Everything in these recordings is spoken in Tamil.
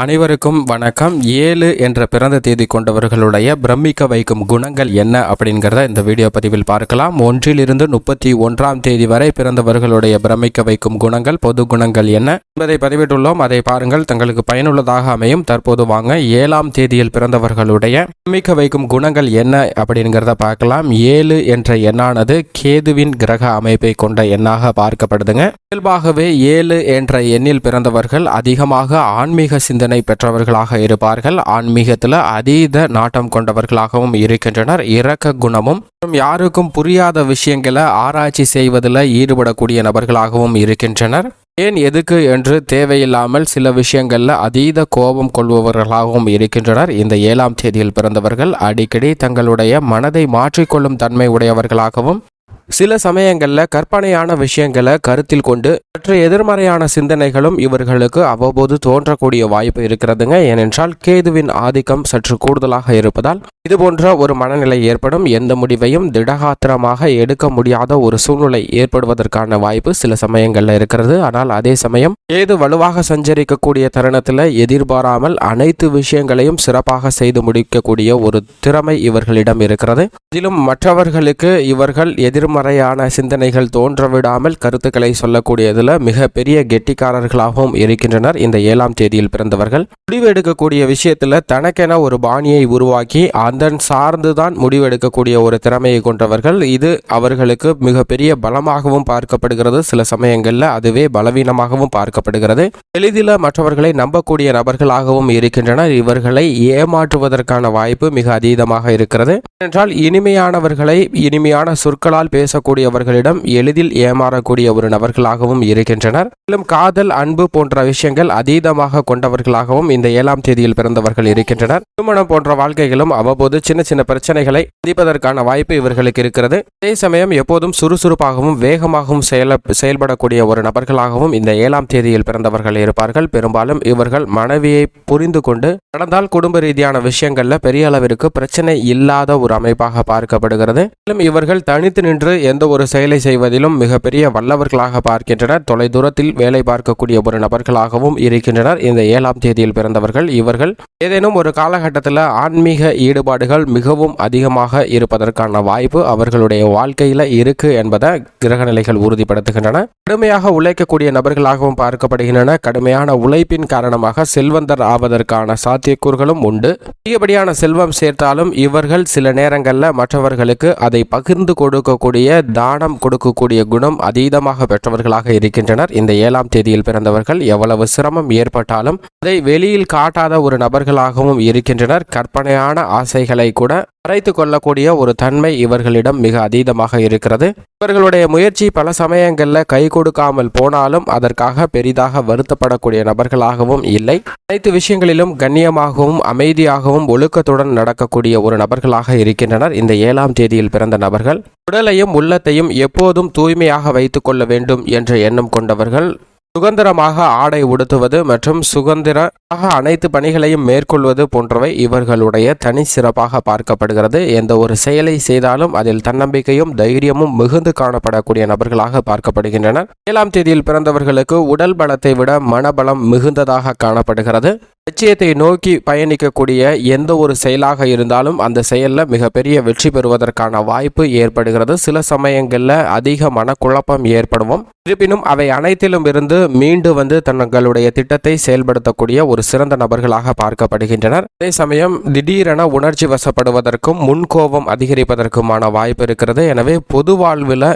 அனைவருக்கும் வணக்கம். 7 என்ற பிறந்த தேதி கொண்டவர்களுடைய பிரமிக்க வைக்கும் குணங்கள் என்ன அப்படிங்கிறத இந்த வீடியோ பதிவில் பார்க்கலாம். 1 இருந்து 31 தேதி வரை பிறந்தவர்களுடைய பிரமிக்க வைக்கும் குணங்கள், பொது குணங்கள் என்ன என்பதை பதிவிட்டுள்ளோம். அதை பாருங்கள், தங்களுக்கு பயனுள்ளதாக அமையும். தற்போது வாங்க 7ஆம் தேதியில் பிறந்தவர்களுடைய பிரமிக்க வைக்கும் குணங்கள் என்ன அப்படிங்கிறத பார்க்கலாம். 7 என்ற எண்ணானது கேதுவின் கிரக அமைப்பை கொண்ட எண்ணாக பார்க்கப்படுதுங்க. இயல்பாகவே 7 என்ற எண்ணில் பிறந்தவர்கள் அதிகமாக ஆன்மீக சிந்தனை பெற்றவர்களாக இருப்பார்கள். ஆன்மீகத்தில் அதீத நாட்டம் கொண்டவர்களாகவும் இருக்கின்றனர். இரக்க குணமும் யாருக்கும் புரியாத விஷயங்களை ஆராய்ச்சி செய்வதில் ஈடுபடக்கூடிய நபர்களாகவும் இருக்கின்றனர். ஏன் எதுக்கு என்று தேவையில்லாமல் சில விஷயங்களில் அதீத கோபம் கொள்பவர்களாகவும் இருக்கின்றனர். இந்த 7ஆம் தேதியில் பிறந்தவர்கள் அடிக்கடி தங்களுடைய மனதை மாற்றிக்கொள்ளும் தன்மை உடையவர்களாகவும், சில சமயங்களில் கற்பனையான விஷயங்களை கருத்தில் கொண்டு மற்ற எதிர்மறையான சிந்தனைகளும் இவர்களுக்கு அவ்வப்போது தோன்றக்கூடிய வாய்ப்பு இருக்கிறதுங்க. ஏனென்றால் கேதுவின் ஆதிக்கம் சற்று கூடுதலாக இருப்பதால் இது போன்ற ஒரு மனநிலை ஏற்படும். எந்த முடிவையும் திடகாத்திரமாக எடுக்க முடியாத ஒரு சூழ்நிலை ஏற்படுவதற்கான வாய்ப்பு சில சமயங்களில் இருக்கிறது. ஆனால் அதே சமயம் கேது வலுவாக சஞ்சரிக்கக்கூடிய தருணத்தில் எதிர்பாராமல் அனைத்து விஷயங்களையும் சிறப்பாக செய்து முடிக்கக்கூடிய ஒரு திறமை இவர்களிடம் இருக்கிறது. இதிலும் மற்றவர்களுக்கு இவர்கள் எதிர்மறையான சிந்தனைகள் தோன்றவிடாமல் கருத்துக்களை சொல்லக்கூடியதில் மிக பெரிய கெட்டிக்காரர்களாகவும் இருக்கின்றனர். இந்த 7ஆம் தேதியில் பிறந்தவர்கள் முடிவு எடுக்கக்கூடிய விஷயத்தில் தனக்கென ஒரு பாணியை உருவாக்கி அதன் சார்ந்துதான் முடிவெடுக்கக்கூடிய ஒரு திறமையை கொண்டவர்கள். இது அவர்களுக்கு மிகப்பெரிய பலமாகவும் பார்க்கப்படுகிறது. சில சமயங்களில் அதுவே பலவீனமாகவும் பார்க்கப்படுகிறது. எளிதில் மற்றவர்களை நம்பக்கூடிய நபர்களாகவும் இருக்கின்றனர். இவர்களை ஏமாற்றுவதற்கான வாய்ப்பு மிக அதீதமாக இருக்கிறது. என்றால் இனிமையானவர்களை இனிமையான சொற்களால் பேசக்கூடியவர்களிடம் எளிதில் ஏமாறக்கூடிய ஒரு நபர்களாகவும் இருக்கின்றனர். மேலும் காதல், அன்பு போன்ற விஷயங்கள் அதீதமாக கொண்டவர்களாகவும் இந்த 7ஆம் தேதியில் பிறந்தவர்கள் இருக்கின்றனர். திருமணம் போன்ற வாழ்க்கைகளும் அவ்வப்போது சின்ன சின்ன பிரச்சனைகளை சந்திப்பதற்கான வாய்ப்பு இவர்களுக்கு இருக்கிறது. அதே சமயம் எப்போதும் சுறுசுறுப்பாகவும் வேகமாகவும் செயல்படக்கூடிய ஒரு நபர்களாகவும் இந்த 7ஆம் தேதியில் பிறந்தவர்கள் இருப்பார்கள். பெரும்பாலும் இவர்கள் மனைவியை புரிந்து கொண்டு நடந்தால் குடும்ப ரீதியான விஷயங்கள்ல பெரிய அளவிற்கு பிரச்சனை இல்லாத ஒரு அமைப்பாக பார்க்கப்படுகிறது. மேலும் இவர்கள் தனித்து நின்று எந்த ஒரு செயலை செய்வதிலும் மிகப்பெரிய வல்லவர்களாக பார்க்கின்றனர். தொலைதூரத்தில் வேலை பார்க்கக்கூடிய ஒரு நபர்களாகவும் இருக்கின்றனர். இந்த 7ஆம் தேதியில் பிறந்தவர்கள் இவர்கள் ஏதேனும் ஒரு காலகட்டத்தில் ஆன்மீக ஈடுபாடுகள் மிகவும் அதிகமாக இருப்பதற்கான வாய்ப்பு அவர்களுடைய வாழ்க்கையில இருக்கு என்பதை கிரகநிலைகள் உறுதிப்படுத்துகின்றன. கடுமையாக உழைக்கக்கூடிய நபர்களாகவும் பார்க்கப்படுகின்றன. கடுமையான உழைப்பின் காரணமாக செல்வந்தர் ஆவதற்கான சாத்தியக்கூறுகளும் உண்டு. அதிகப்படியான செல்வம் சேர்த்தாலும் இவர்கள் சில நேரங்களில் மற்றவர்களுக்கு அதை பகிர்ந்து கொடுக்கக்கூடிய, தானம் கொடுக்கக்கூடிய குணம் அதீதமாக பெற்றவர்களாக இருக்கின்றனர். இந்த 7ஆம் தேதியில் பிறந்தவர்கள் எவ்வளவு சிரமம் ஏற்பட்டாலும் அதை வெளியில் காட்டாத ஒரு நபர்களாகவும் இருக்கின்றனர். கற்பனையான ஆசைகளை கூட மறைத்து கொள்ளக்கூடிய ஒரு தன்மை இவர்களிடம் மிக அதீதமாக இருக்கிறது. இவர்களுடைய முயற்சி பல சமயங்களில் கை கொடுக்காமல் போனாலும் அதற்காக பெரிதாக வருத்தப்படக்கூடிய நபர்களாகவும் இல்லை. அனைத்து விஷயங்களிலும் கண்ணியமாகவும் அமைதியாகவும் ஒழுக்கத்துடன் நடக்கக்கூடிய ஒரு நபர்களாக இருக்கின்றனர். இந்த 7ஆம் தேதியில் பிறந்த நபர்கள் உடலையும் உள்ளத்தையும் எப்போதும் தூய்மையாக வைத்துக் கொள்ள வேண்டும் என்ற எண்ணம் கொண்டவர்கள். சுதந்திரமாக ஆடை உடுத்துவது மற்றும் சுதந்திரமாக அனைத்து பணிகளையும் மேற்கொள்வது போன்றவை இவர்களுடைய தனி சிறப்பாக பார்க்கப்படுகிறது. எந்த ஒரு செயலை செய்தாலும் அதில் தன்னம்பிக்கையும் தைரியமும் மிகுந்து காணப்படக்கூடிய நபர்களாக பார்க்கப்படுகின்றனர். 7ஆம் தேதியில் பிறந்தவர்களுக்கு உடல் பலத்தை விட மனபலம் மிகுந்ததாக காணப்படுகிறது. லட்சியத்தை நோக்கி பயணிக்கக்கூடிய எந்த ஒரு செயலாக இருந்தாலும் அந்த செயலில் மிகப்பெரிய வெற்றி பெறுவதற்கான வாய்ப்பு ஏற்படுகிறது. சில சமயங்களில் அதிக மனக்குழப்பம் ஏற்படுவோம். இருப்பினும் அவை அனைத்திலும் இருந்து மீண்டு தங்களுடைய திட்டத்தை செயல்படுத்தக்கூடிய ஒரு சிறந்த நபர்களாக பார்க்கப்படுகின்றனர். அதே சமயம் திடீரென உணர்ச்சி வசப்படுவதற்கும் முன்கோபம் அதிகரிப்பதற்குமான வாய்ப்பு இருக்கிறது. எனவே பொது வாழ்வில்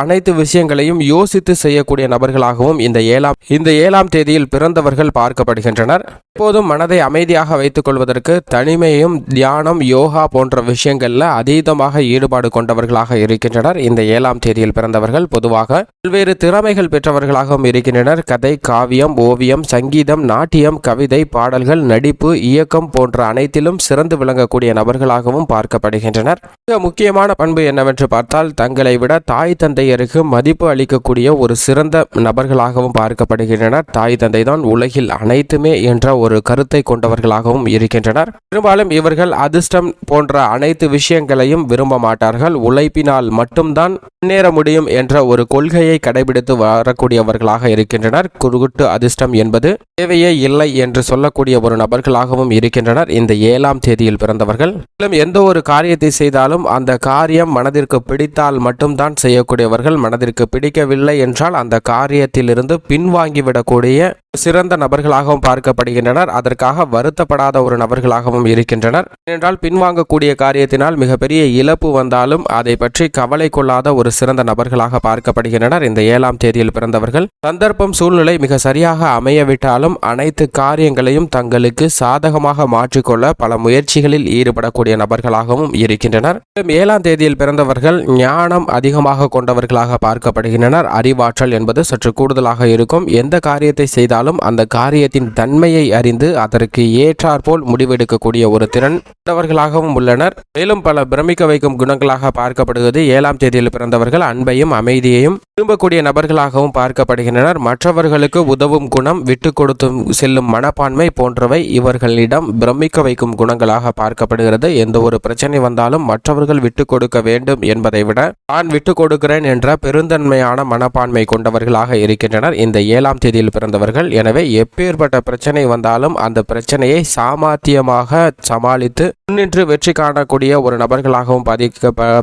அனைத்து விஷயங்களையும் யோசித்து செய்யக்கூடிய நபர்களாகவும் இந்த 7ஆம் தேதியில் பிறந்தவர்கள் பார்க்கப்படுகின்றனர். எப்போதும் மனதை அமைதியாக வைத்துக் கொள்வதற்கு தனிமையும் தியானம், யோகா போன்ற விஷயங்கள்ல அதீதமாக ஈடுபாடு கொண்டவர்களாக இருக்கின்றனர். இந்த 7ஆம் தேதியில் பிறந்தவர்கள் பொதுவாக பல்வேறு திறமைகள் பெற்றவர்களாகவும் இருக்கின்றனர். கதை, காவியம், ஓவியம், சங்கீதம், நாட்டியம், கவிதை, பாடல்கள், நடிப்பு, இயக்கம் போன்ற அனைத்திலும் சிறந்து விளங்கக்கூடிய நபர்களாகவும் பார்க்கப்படுகின்றனர். மிக முக்கியமான பண்பு என்னவென்று பார்த்தால் தங்களை விட தாய் தந்தையருக்கு மதிப்பு அளிக்கக்கூடிய ஒரு சிறந்த நபர்களாகவும் பார்க்கப்படுகின்றனர். தாய் தந்தை தான் உலகில் அனைத்துமே என்ற ஒரு கருத்தை கொண்டவர்களாகவும் இருக்கின்றனர். பெரும்பாலும் இவர்கள் அதிர்ஷ்டம் போன்ற அனைத்து விஷயங்களையும் விரும்ப மாட்டார்கள். உழைப்பினால் மட்டும்தான் முன்னேற முடியும் என்ற ஒரு கொள்கையை கடைபிடித்து வரக்கூடியவர்களாக இருக்கின்றனர். குருட்டு அதிர்ஷ்டம் என்பது தேவையே இல்லை என்ற என்று சொல்லக்கூடிய ஒரு நபர்களாகவும் இருக்கின்றனர் இந்த 7ஆம் தேதியில் பிறந்தவர்கள். மேலும் எந்த ஒரு காரியத்தை செய்தாலும் அந்த காரியம் மனதிற்கு பிடித்தால் மட்டும்தான் செய்யக்கூடியவர்கள். மனதிற்கு பிடிக்கவில்லை என்றால் அந்த காரியத்திலிருந்து பின்வாங்கிவிடக்கூடிய சிறந்த நபர்களாகவும் பார்க்கப்படுகின்றனர். அதற்காக வருத்தப்படாத ஒரு நபர்களாகவும் இருக்கின்றனர். ஏனென்றால் பின்வாங்கக்கூடிய காரியத்தினால் மிகப்பெரிய இழப்பு வந்தாலும் அதை பற்றி கவலை கொள்ளாத ஒரு சிறந்த நபர்களாக பார்க்கப்படுகின்றனர் இந்த 7ஆம் தேதியில் பிறந்தவர்கள். சந்தர்ப்பம் சூழ்நிலை மிக சரியாக அமையவிட்டாலும் அனைத்து காரியங்களையும் தங்களுக்கு சாதகமாக மாற்றிக்கொள்ள பல முயற்சிகளில் ஈடுபடக்கூடிய நபர்களாகவும் இருக்கின்றனர். 7ஆம் தேதியில் பிறந்தவர்கள் ஞானம் அதிகமாக கொண்டவர்களாக பார்க்கப்படுகின்றனர். அறிவாற்றல் என்பது சற்று கூடுதலாக இருக்கும். எந்த காரியத்தை செய்தாலும் அந்த காரியத்தின் தன்மையை அறிந்து அதற்கு ஏற்றாற்போல் முடிவெடுக்கக்கூடிய ஒரு திறன் கொண்டவர்களாகவும் உள்ளனர். மேலும் பல பிரமிக்க வைக்கும் குணங்களாக பார்க்கப்படுவது 7ஆம் தேதியில் பிறந்தவர்கள் அன்பையும் அமைதியையும் விரும்பக்கூடிய நபர்களாகவும் பார்க்கப்படுகின்றனர். மற்றவர்களுக்கு உதவும் குணம், விட்டு கொடுத்து செல்லும் மனப்பான்மை போன்றவை இவர்களிடம் பிரமிக்க வைக்கும் குணங்களாக பார்க்கப்படுகிறது. எந்த ஒரு பிரச்சனை வந்தாலும் மற்றவர்கள் விட்டு கொடுக்க வேண்டும் என்பதை விட நான் விட்டு கொடுக்கிறேன் என்ற பெருந்தன்மையான மனப்பான்மை கொண்டவர்களாக இருக்கின்றனர் இந்த 7ஆம் தேதியில் பிறந்தவர்கள். எனவே எப்பேற்பட்ட பிரச்சனை வந்தாலும் அந்த பிரச்சனையை சாமர்த்தியமாக சமாளித்து முன்னின்று வெற்றி காணக்கூடிய ஒரு நபர்களாகவும்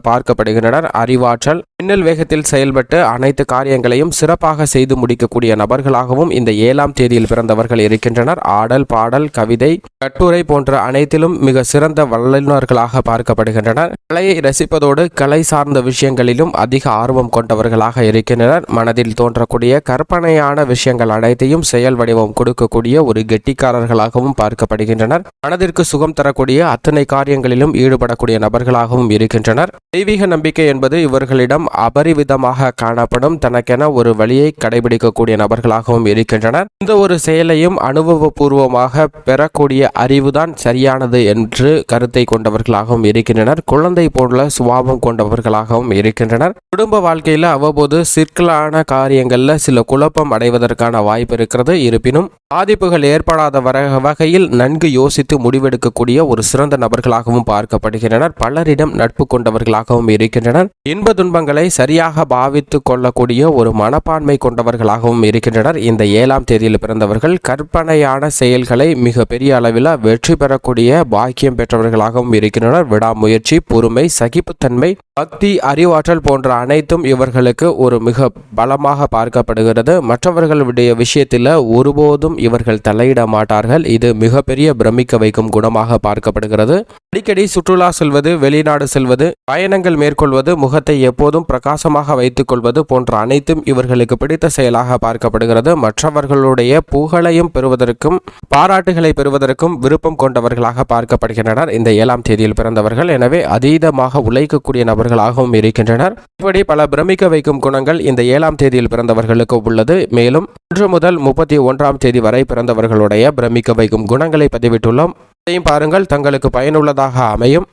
பார்க்கப்படுகின்றனர். அறிவாற்றல், மின்னல் வேகத்தில் செயல்பட்டு அனைத்து காரியங்களையும் சிறப்பாக செய்து முடிக்கக்கூடிய நபர்களாகவும் இந்த 7ஆம் தேதியில் பிறந்தவர்கள் இருக்கின்றனர். ஆடல், பாடல், கவிதை, கட்டுரை போன்ற அனைத்திலும் மிக சிறந்த வல்லுநர்களாக பார்க்கப்படுகின்றனர். கலையை ரசிப்பதோடு கலை சார்ந்த விஷயங்களிலும் அதிக ஆர்வம் கொண்டவர்களாக இருக்கின்றனர். மனதில் தோன்றக்கூடிய கற்பனையான விஷயங்கள் அனைத்தையும் செயல் வடிவம் கொடுக்கக்கூடிய ஒரு கெட்டிக்காரர்களாகவும் பார்க்கப்படுகின்றனர். மனதிற்கு சுகம் தரக்கூடிய அத்தனை காரியங்களிலும் ஈடுபடக்கூடிய நபர்களாகவும் இருக்கின்றனர். தெய்வீக நம்பிக்கை என்பது இவர்களிடம் அபரிவிதமாக காணப்படும். தனக்கென ஒரு வழியை கடைபிடிக்கக்கூடிய நபர்களாகவும் இருக்கின்றனர். இந்த ஒரு செயலையும் அனுபவபூர்வமாக பெறக்கூடிய அறிவுதான் சரியானது என்று கருத்தை கொண்டவர்களாகவும் இருக்கின்றனர். குழந்தை போல சுபாவம் கொண்டவர்களாகவும் இருக்கின்றனர். குடும்ப வாழ்க்கையில் அவ்வப்போது சிக்கலான காரியங்கள்ல சில குழப்பம் அடைவதற்கான வாய்ப்பு இருக்கிறது. இருப்பினும் பாதிப்புகள் ஏற்படாத வகையில் நன்கு யோசித்து முடிவெடுக்கக்கூடிய ஒரு சிறந்த நபர்களாகவும் பார்க்கப்படுகின்றனர். பலரிடம் நட்பு கொண்டவர்களாகவும் இருக்கின்றனர். இன்ப துன்பங்களை சரியாக பாவித்து கொள்ளக்கூடிய ஒரு மனப்பான்மை கொண்டவர்களாகவும் இருக்கின்றனர். இந்த 7ஆம் தேதியில் பிறந்தவர்கள் கற்பனையான செயல்களை மிக பெரிய அளவில் வெற்றி பெறக்கூடிய பாக்கியம் பெற்றவர்களாகவும் இருக்கின்றனர். விடாமுயற்சி, பொறுமை, சகிப்புத்தன்மை, பக்தி, அறிவாற்றல் போன்ற அனைத்தும் இவர்களுக்கு ஒரு மிக பலமாக பார்க்கப்படுகிறது. மற்றவர்களுடைய விஷயத்தில் ஒருபோதும் இவர்கள் தலையிட மாட்டார்கள். இது மிகப்பெரிய பிரமிக்க வைக்கும் குணமாக பார்க்கப்படுகிறது. அடிக்கடி சுற்றுலா செல்வது, வெளிநாடு செல்வது, பயணங்கள் மேற்கொள்வது, முகத்தை எப்போதும் பிரகாசமாக வைத்துக் கொள்வது போன்ற அனைத்தும் இவர்களுக்கு பிடித்த செயலாக பார்க்கப்படுகிறது. மற்றவர்களுடைய புகழையும் பெறுவதற்கும் பாராட்டுகளை பெறுவதற்கும் விருப்பம் கொண்டவர்களாக பார்க்கப்படுகின்றனர் இந்த 7ஆம் தேதியில் பிறந்தவர்கள். எனவே அதீதமாக உழைக்கக்கூடிய நபர்களாகவும் இருக்கின்றனர். இப்படி பல பிரமிக்க வைக்கும் குணங்கள் இந்த 7ஆம் தேதியில் பிறந்தவர்களுக்கு உள்ளது. மேலும் 1 முதல் 31ஆம் தேதி வரை பிறந்தவர்களுடைய பிரமிக்க வைக்கும் குணங்களை பதிவிட்டுள்ளோம். பாருங்கள், தங்களுக்கு பயனுள்ளதாக அமையும்.